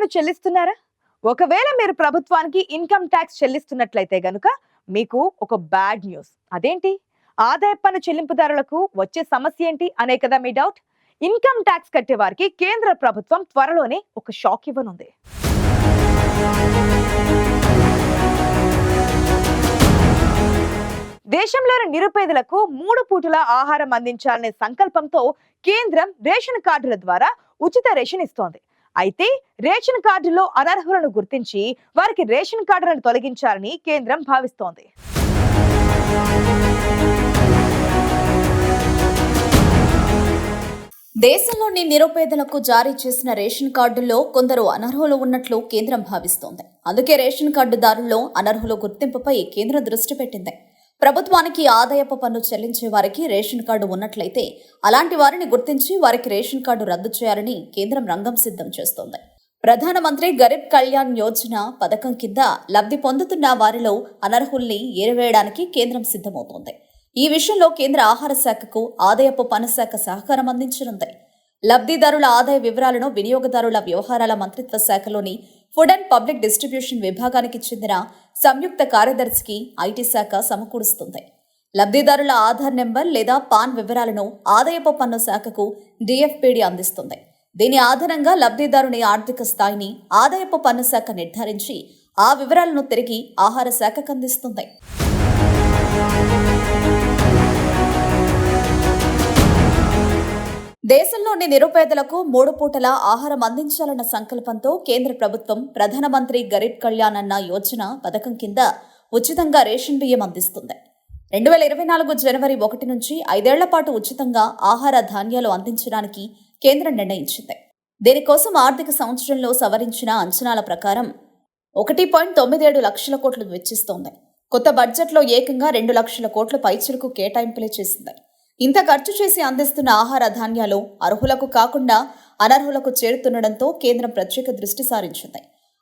పన్ను చెల్లిస్తున్నారా? ఒకవేళ మీరు ప్రభుత్వానికి ఇన్కమ్ ట్యాక్స్ చెల్లిస్తున్నట్లయితే గనుక మీకు ఒక బ్యాడ్ న్యూస్. అదేంటి? ఆదాయ పన్ను చెల్లింపుదారులకు వచ్చే సమస్య ఏంటి అనే కదా మీ డౌట్. ఇన్కమ్ ట్యాక్స్ కట్టే వారికి కేంద్ర ప్రభుత్వం త్వరలోనే ఒక షాక్ ఇవ్వనుంది. దేశంలోని నిరుపేదలకు 3 పూటల ఆహారం అందించాలనే సంకల్పంతో కేంద్రం రేషన్ కార్డుల ద్వారా ఉచిత రేషన్ ఇస్తోంది. అయితే రేషన్ కార్డులో అనర్హులను గుర్తించి వారికి రేషన్ కార్డులను తొలగించాలని కేంద్రం భావిస్తోంది. దేశంలోని నిరుపేదలకు జారీ చేసిన రేషన్ కార్డుల్లో కొందరు అనర్హులు ఉన్నట్లు కేంద్రం భావిస్తోంది. అందుకే రేషన్ కార్డుదారుల్లో అనర్హుల గుర్తింపుపై కేంద్రం దృష్టి పెట్టింది. ప్రభుత్వానికి ఆదాయపు పన్ను చెల్లించే వారికి రేషన్ కార్డు ఉన్నట్లయితే అలాంటి వారిని గుర్తించి వారికి రేషన్ కార్డు రద్దు చేయాలని కేంద్రం రంగం సిద్ధం చేస్తోంది. ప్రధానమంత్రి గరీబ్ కళ్యాణ్ యోజన పథకం కింద లబ్ధి పొందుతున్న వారిలో అనర్హుల్ని ఏరివేయడానికి కేంద్రం సిద్ధమవుతోంది. ఈ విషయంలో కేంద్ర ఆహార శాఖకు ఆదాయపు పన్ను శాఖ సహకారం అందించనుంది. లబ్ధిదారుల ఆదాయ వివరాలను వినియోగదారుల వ్యవహారాల మంత్రిత్వ శాఖలోని ఫుడ్ అండ్ పబ్లిక్ డిస్ట్రిబ్యూషన్ విభాగానికి చెందిన సంయుక్త కార్యదర్శికి ఐటీ శాఖ సమకూరుస్తుంది. లబ్ధిదారుల ఆధార్ నెంబర్ లేదా పాన్ వివరాలను ఆదాయపు పన్ను శాఖకు డిఎఫ్పిడి అందిస్తుంది. దీని ఆధారంగా లబ్ధిదారుని ఆర్థిక స్థాయిని ఆదాయపు పన్ను శాఖ నిర్ధారించి ఆ వివరాలను తిరిగి ఆహార శాఖకు అందిస్తుంది. దేశంలోని నిరుపేదలకు 3 పూటల ఆహారం అందించాలన్న సంకల్పంతో కేంద్ర ప్రభుత్వం ప్రధానమంత్రి గరీబ్ కళ్యాణ్ అన్న యోజన పథకం కింద ఉచితంగా రేషన్ బియ్యం అందిస్తుంది. 2024 జనవరి 1 నుంచి 5 ఏళ్ల పాటు ఉచితంగా ఆహార ధాన్యాలు అందించడానికి కేంద్రం నిర్ణయించింది. దీనికోసం ఆర్థిక సంవత్సరంలో సవరించిన అంచనాల ప్రకారం 1.97 లక్షల కోట్లు వెచ్చిస్తోంది. కొత్త బడ్జెట్లో ఏకంగా 2 లక్షల కోట్ల పైచిలకు కేటాయింపులే చేసింది. ఇంత ఖర్చు చేసి అందిస్తున్న ఆహార ధాన్యాలు అర్హులకు కాకుండా అనర్హులకు చేరుతుండటంతో కేంద్రం ప్రత్యేక దృష్టి సారించింది.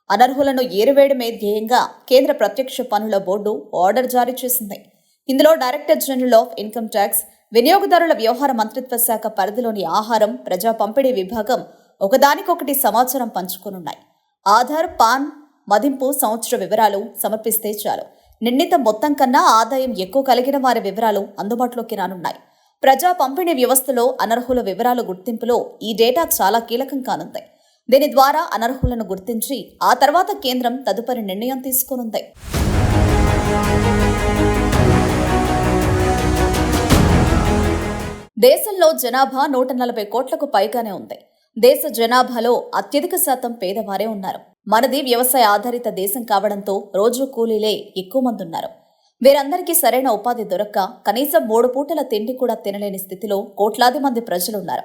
అనర్హులను ఏరివేయడమే ధ్యేయంగా కేంద్ర ప్రత్యక్ష పన్నుల బోర్డు ఆర్డర్ జారీ చేసింది. ఇందులో director general of income tax, వినియోగదారుల వ్యవహార మంత్రిత్వ శాఖ పరిధిలోని ఆహారం, ప్రజా పంపిణీ విభాగం ఒకదానికొకటి సమాచారం పంచుకోనున్నాయి. ఆధార్, పాన్, మదింపు సంవత్సర వివరాలు సమర్పిస్తే చాలు నిర్ణీత మొత్తం కన్నా ఆదాయం ఎక్కువ కలిగిన వారి వివరాలు అందుబాటులోకి రానున్నాయి. ప్రజా పంపిణీ వ్యవస్థలో అనర్హుల వివరాల గుర్తింపులో ఈ డేటా చాలా కీలకం కానుంది. దీని ద్వారా అనర్హులను గుర్తించి ఆ తర్వాత కేంద్రం తదుపరి నిర్ణయం తీసుకోనుంది. దేశంలో జనాభా 140 కోట్లకు పైగానే ఉంది. దేశ జనాభాలో అత్యధిక శాతం పేదవారే ఉన్నారు. మనది వ్యవసాయ ఆధారిత దేశం కావడంతో రోజు కూలీలే ఎక్కువ మంది ఉన్నారు. వీరందరికీ సరైన ఉపాధి దొరక్క కనీసం 3 పూటల తిండి కూడా తినలేని స్థితిలో కోట్లాది మంది ప్రజలున్నారు.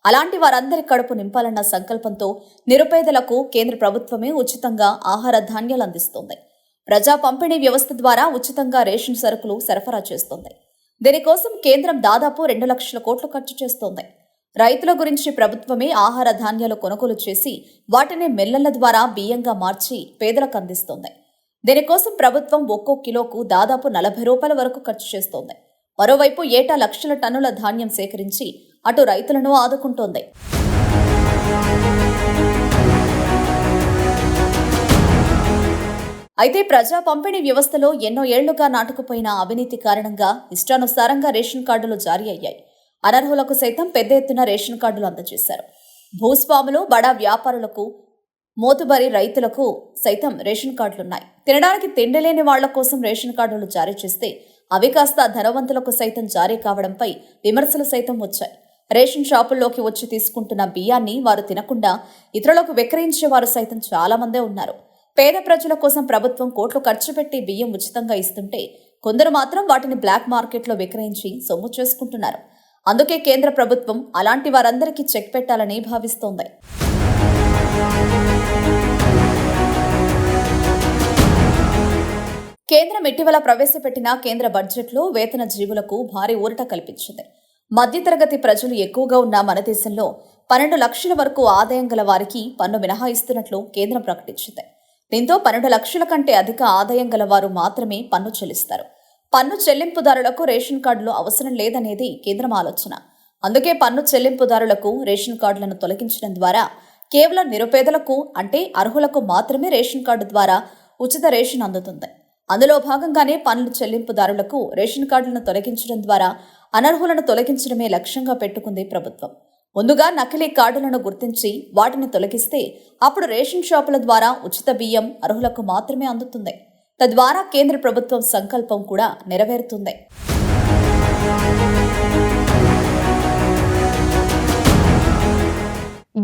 అలాంటి వారందరి కడుపు నింపాలన్న సంకల్పంతో నిరుపేదలకు కేంద్ర ప్రభుత్వమే ఉచితంగా ఆహార ధాన్యాలు అందిస్తోంది. ప్రజా పంపిణీ వ్యవస్థ ద్వారా ఉచితంగా రేషన్ సరుకులు సరఫరా చేస్తోంది. దీనికోసం కేంద్రం దాదాపు 2 లక్షల కోట్లు ఖర్చు చేస్తోంది. రైతుల గురించి ప్రభుత్వమే ఆహార ధాన్యాలు కొనుగోలు చేసి వాటిని మిల్లర్ల ద్వారా బియ్యంగా మార్చి పేదలకు అందిస్తోంది. దీనికోసం ప్రభుత్వం ఒక్కో కిలోకు దాదాపు 40 రూపాయల వరకు ఖర్చు చేస్తోంది. మరోవైపు ఏటా లక్షల టన్నుల ధాన్యం సేకరించి అటు రైతులను ఆదుకుంటోంది. అయితే ప్రజా పంపిణీ వ్యవస్థలో ఎన్నో ఏళ్లుగా నాటుకుపోయిన అవినీతి కారణంగా ఇష్టానుసారంగా రేషన్ కార్డులు జారీ అయ్యాయి. అనర్హులకు సైతం పెద్ద ఎత్తున రేషన్ కార్డులు అందజేశారు. భూస్వాములు, బడా వ్యాపారులకు, మోతుబరి రైతులకు సైతం రేషన్ కార్డులున్నాయి. తినడానికి తిండి లేని వాళ్ల కోసం రేషన్ కార్డులు జారీ చేస్తే అవి కాస్త ధనవంతులకు సైతం జారీ కావడంపై విమర్శలు సైతం వచ్చాయి. రేషన్ షాపుల్లోకి వచ్చి తీసుకుంటున్న బియ్యాన్ని వారు తినకుండా ఇతరులకు విక్రయించే వారు సైతం చాలా మందే ఉన్నారు. పేద ప్రజల కోసం ప్రభుత్వం కోట్లు ఖర్చు పెట్టి బియ్యం ఉచితంగా ఇస్తుంటే కొందరు మాత్రం వాటిని బ్లాక్ మార్కెట్లో విక్రయించి సొమ్ము చేసుకుంటున్నారు. అందుకే కేంద్ర ప్రభుత్వం అలాంటి వారందరికీ చెక్ పెట్టాలని భావిస్తోంది. కేంద్రం ఇటీవల ప్రవేశపెట్టిన కేంద్ర బడ్జెట్లో వేతన జీవులకు భారీ ఊరట కల్పించింది. మధ్యతరగతి ప్రజలు ఎక్కువగా ఉన్న మన దేశంలో 12 లక్షల వరకు ఆదాయం గల వారికి పన్ను మినహాయిస్తున్నట్లు కేంద్రం ప్రకటించింది. దీంతో 12 లక్షల కంటే అధిక ఆదాయం గల వారు మాత్రమే పన్ను చెల్లిస్తారు. పన్ను చెల్లింపుదారులకు రేషన్ కార్డులు అవసరం లేదనేది కేంద్రం ఆలోచన. అందుకే పన్ను చెల్లింపుదారులకు రేషన్ కార్డులను తొలగించడం ద్వారా కేవలం నిరుపేదలకు అంటే అర్హులకు మాత్రమే రేషన్ కార్డు ద్వారా ఉచిత రేషన్ అందుతుంది. అందులో భాగంగానే పన్ను చెల్లింపుదారులకు రేషన్ కార్డులను తొలగించడం ద్వారా అనర్హులను తొలగించడమే లక్ష్యంగా పెట్టుకుంది ప్రభుత్వం. ముందుగా నకిలీ కార్డులను గుర్తించి వాటిని తొలగిస్తే అప్పుడు రేషన్ షాపుల ద్వారా ఉచిత బియ్యం అర్హులకు మాత్రమే అందుతుంది. తద్వారా కేంద్ర ప్రభుత్వం సంకల్పం కూడా నెరవేరుతుంది.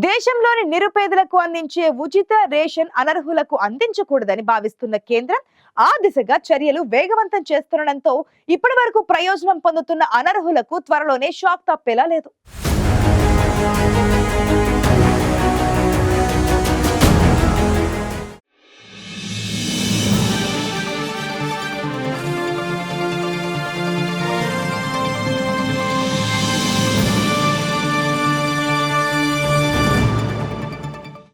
దేశంలోని నిరుపేదలకు అందించే ఉచిత రేషన్ అనర్హులకు అందించకూడదని భావిస్తున్న కేంద్రం ఆ దిశగా చర్యలు వేగవంతం చేస్తుండటంతో ఇప్పటి వరకు ప్రయోజనం పొందుతున్న అనర్హులకు త్వరలోనే షాక్ తప్పేలా లేదు.